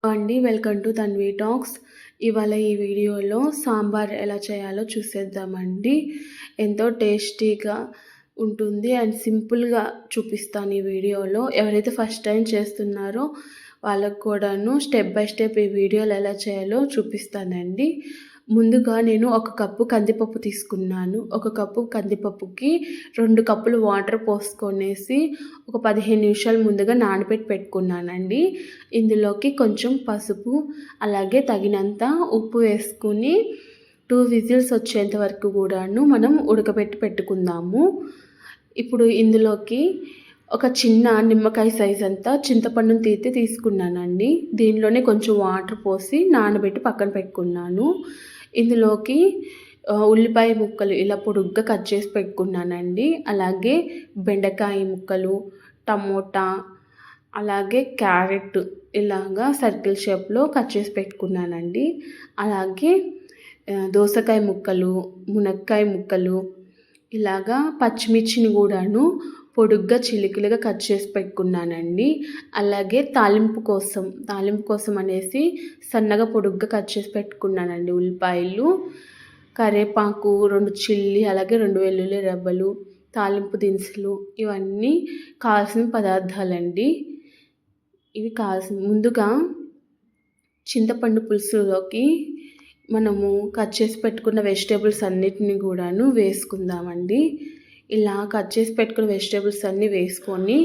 అండి welcome to Tanvi talks. ఇవాళ ఈ వీడియోలో సాంబార్ ఎలా చేయాలో చూసేద్దామండి. ఎంతో టేస్టీగా ఉంటుంది అండ్ సింపుల్గా చూపిస్తాను ఈ వీడియోలో. ఎవరైతే ఫస్ట్ టైం చేస్తున్నారో వాళ్ళకు కూడాను స్టెప్ బై స్టెప్ ఈ వీడియోలో ఎలా చేయాలో చూపిస్తానండి. ముందుగా నేను 1 కప్పు కందిపప్పు తీసుకున్నాను. 1 కప్పు కందిపప్పుకి 2 కప్పులు వాటర్ పోసుకొనేసి ఒక 15 నిమిషాలు ముందుగా నానబెట్టి పెట్టుకున్నానండి. ఇందులోకి కొంచెం పసుపు అలాగే తగినంత ఉప్పు వేసుకుని 2 విజిల్స్ వచ్చేంత వరకు కూడాను మనం ఉడకబెట్టి పెట్టుకుందాము. ఇప్పుడు ఇందులోకి ఒక చిన్న నిమ్మకాయ సైజ్ అంతా చింతపండుని తీసుకున్నానండి. దీనిలోనే కొంచెం వాటర్ పోసి నానబెట్టి పక్కన పెట్టుకున్నాను. ఇందులోకి ఉల్లిపాయ ముక్కలు ఇలా పొడుగ్గా కట్ చేసి పెట్టుకున్నానండి. అలాగే బెండకాయ ముక్కలు, టమోటా, అలాగే క్యారెట్ ఇలాగా సర్కిల్ షేప్లో కట్ చేసి పెట్టుకున్నానండి. అలాగే దోసకాయ ముక్కలు, మునక్కాయ ముక్కలు, ఇలాగా పచ్చిమిర్చిని కూడాను పొడుగ్గా చిలుకలుగా కట్ చేసి పెట్టుకున్నానండి. అలాగే తాలింపు కోసం అనేసి సన్నగా పొడుగ్గా కట్ చేసి పెట్టుకున్నానండి. ఉల్లిపాయలు, కరివేపాకు, 2 చిల్లి, అలాగే 2 వెల్లుల్లి రెబ్బలు, తాలింపు దినుసులు, ఇవన్నీ కావాల్సిన పదార్థాలండి. ఇవి ముందుగా చింతపండు పులుసులోకి మనము కట్ చేసి పెట్టుకున్న వెజిటేబుల్స్ అన్నిటిని కూడాను వేసుకుందామండి. ఇలా కట్ చేసి పెట్టుకున్న వెజిటేబుల్స్ అన్నీ వేసుకొని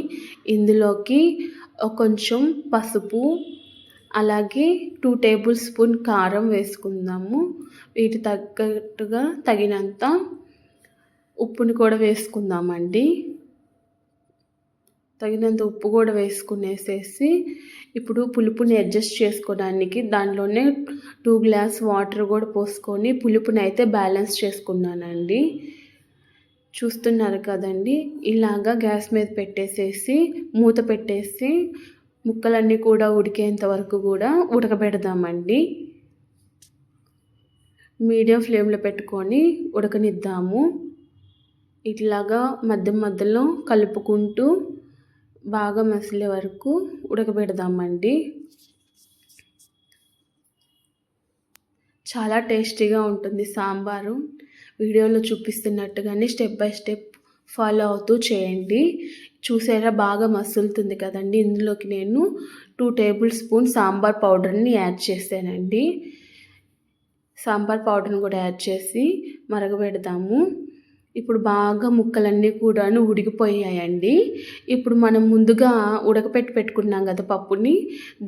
ఇందులోకి కొంచెం పసుపు, అలాగే 2 టేబుల్ స్పూన్ కారం వేసుకుందాము. వీటి తగ్గట్టుగా తగినంత ఉప్పుని కూడా వేసుకుందామండి. తగినంత ఉప్పు కూడా వేసుకునేసేసి ఇప్పుడు పులుపుని అడ్జస్ట్ చేసుకోవడానికి దానిలోనే 2 గ్లాస్ వాటర్ కూడా పోసుకొని పులుపుని అయితే బ్యాలెన్స్ చేసుకున్నానండి. చూస్తున్నారు కదండి. ఇలాగా గ్యాస్ మీద పెట్టేసేసి మూత పెట్టేసి ముక్కలన్నీ కూడా ఉడికేంత వరకు కూడా ఉడకబెడదామండి. మీడియం ఫ్లేమ్లో పెట్టుకొని ఉడకనిద్దాము. ఇట్లాగా మధ్యలో కలుపుకుంటూ బాగా మసిలే వరకు ఉడకబెడదామండి. చాలా టేస్టీగా ఉంటుంది సాంబారు. వీడియోలో చూపిస్తున్నట్టుగానే స్టెప్ బై స్టెప్ ఫాలో అవుతూ చేయండి. చూసారా బాగా మసులుతుంది కదండి. ఇందులోకి నేను 2 టేబుల్ స్పూన్ సాంబార్ పౌడర్ని యాడ్ చేశానండి. సాంబార్ పౌడర్ని కూడా యాడ్ చేసి మరగబెడదాము. ఇప్పుడు బాగా ముక్కలన్నీ కూడాను ఉడికిపోయాయండి. ఇప్పుడు మనం ముందుగా పెట్టుకున్నాం కదా పప్పుని,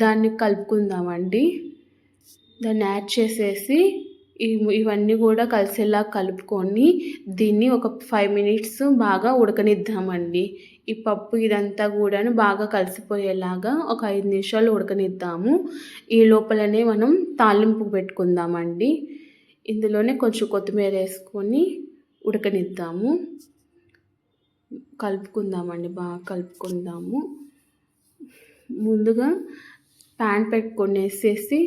దాన్ని కలుపుకుందామండి. దాన్ని యాడ్ చేసేసి ఇవన్నీ కూడా కలిసేలా కలుపుకొని దీన్ని ఒక 5 మినిట్స్ బాగా ఉడకనిద్దామండి. ఈ పప్పు ఇదంతా కూడాను బాగా కలిసిపోయేలాగా ఒక 5 నిమిషాలు ఉడకనిద్దాము. ఈ లోపలనే మనం తాలింపు పెట్టుకుందామండి. ఇందులోనే కొంచెం కొత్తిమీర వేసుకొని ఉడకనిద్దాము. కలుపుకుందామండి, బాగా కలుపుకుందాము. ముందుగా ప్యాన్ పెట్టుకొనేసేసి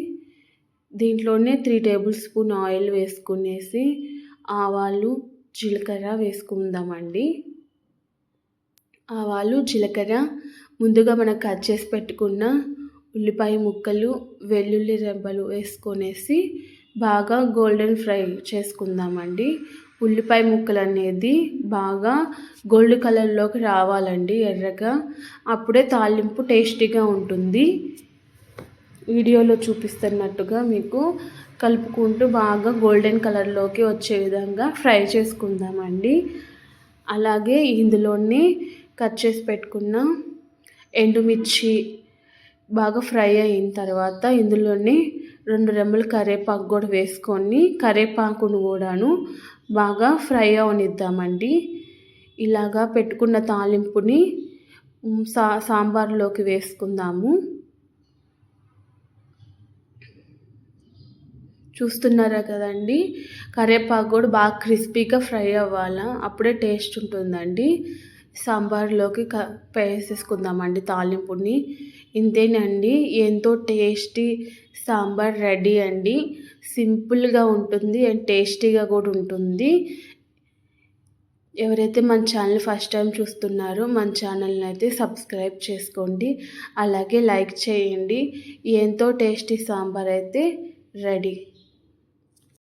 దీంట్లోనే 3 టేబుల్ స్పూన్ ఆయిల్ వేసుకునేసి ఆవాలు, జీలకర్ర వేసుకుందామండి. ఆవాలు, జీలకర్ర, ముందుగా మనం కట్ చేసి పెట్టుకున్న ఉల్లిపాయ ముక్కలు, వెల్లుల్లి రెబ్బలు వేసుకొనేసి బాగా గోల్డెన్ ఫ్రై చేసుకుందామండి. ఉల్లిపాయ ముక్కలు అనేది బాగా గోల్డ్ కలర్లోకి రావాలండి, ఎర్రగా. అప్పుడే తాలింపు టేస్టీగా ఉంటుంది. వీడియోలో చూపిస్తున్నట్టుగా మీకు కలుపుకుంటూ బాగా గోల్డెన్ కలర్లోకి వచ్చే విధంగా ఫ్రై చేసుకుందామండి. అలాగే ఇందులోనే కట్ చేసి పెట్టుకున్న ఎండుమిర్చి బాగా ఫ్రై అయిన తర్వాత ఇందులోనే 2 రెమ్మలు కరివేపాకు కూడా వేసుకొని కరివేపాకును కూడాను బాగా ఫ్రై అవనిద్దామండి. ఇలాగా పెట్టుకున్న తాలింపుని సాంబార్లోకి వేసుకుందాము. చూస్తున్నారా కదండి. కరివేపాకు కూడా బాగా క్రిస్పీగా ఫ్రై అవ్వాలా, అప్పుడే టేస్ట్ ఉంటుందండి. సాంబార్లోకి వేసేసుకుందామండి తాలింపుని. ఇంతేనండి, ఎంతో టేస్టీ సాంబార్ రెడీ అండి. సింపుల్గా ఉంటుంది అండ్ టేస్టీగా కూడా ఉంటుంది. ఎవరైతే మన ఛానల్ ఫస్ట్ టైం చూస్తున్నారో మన ఛానల్ని అయితే సబ్స్క్రైబ్ చేసుకోండి, అలాగే లైక్ చేయండి. ఎంతో టేస్టీ సాంబార్ అయితే రెడీ.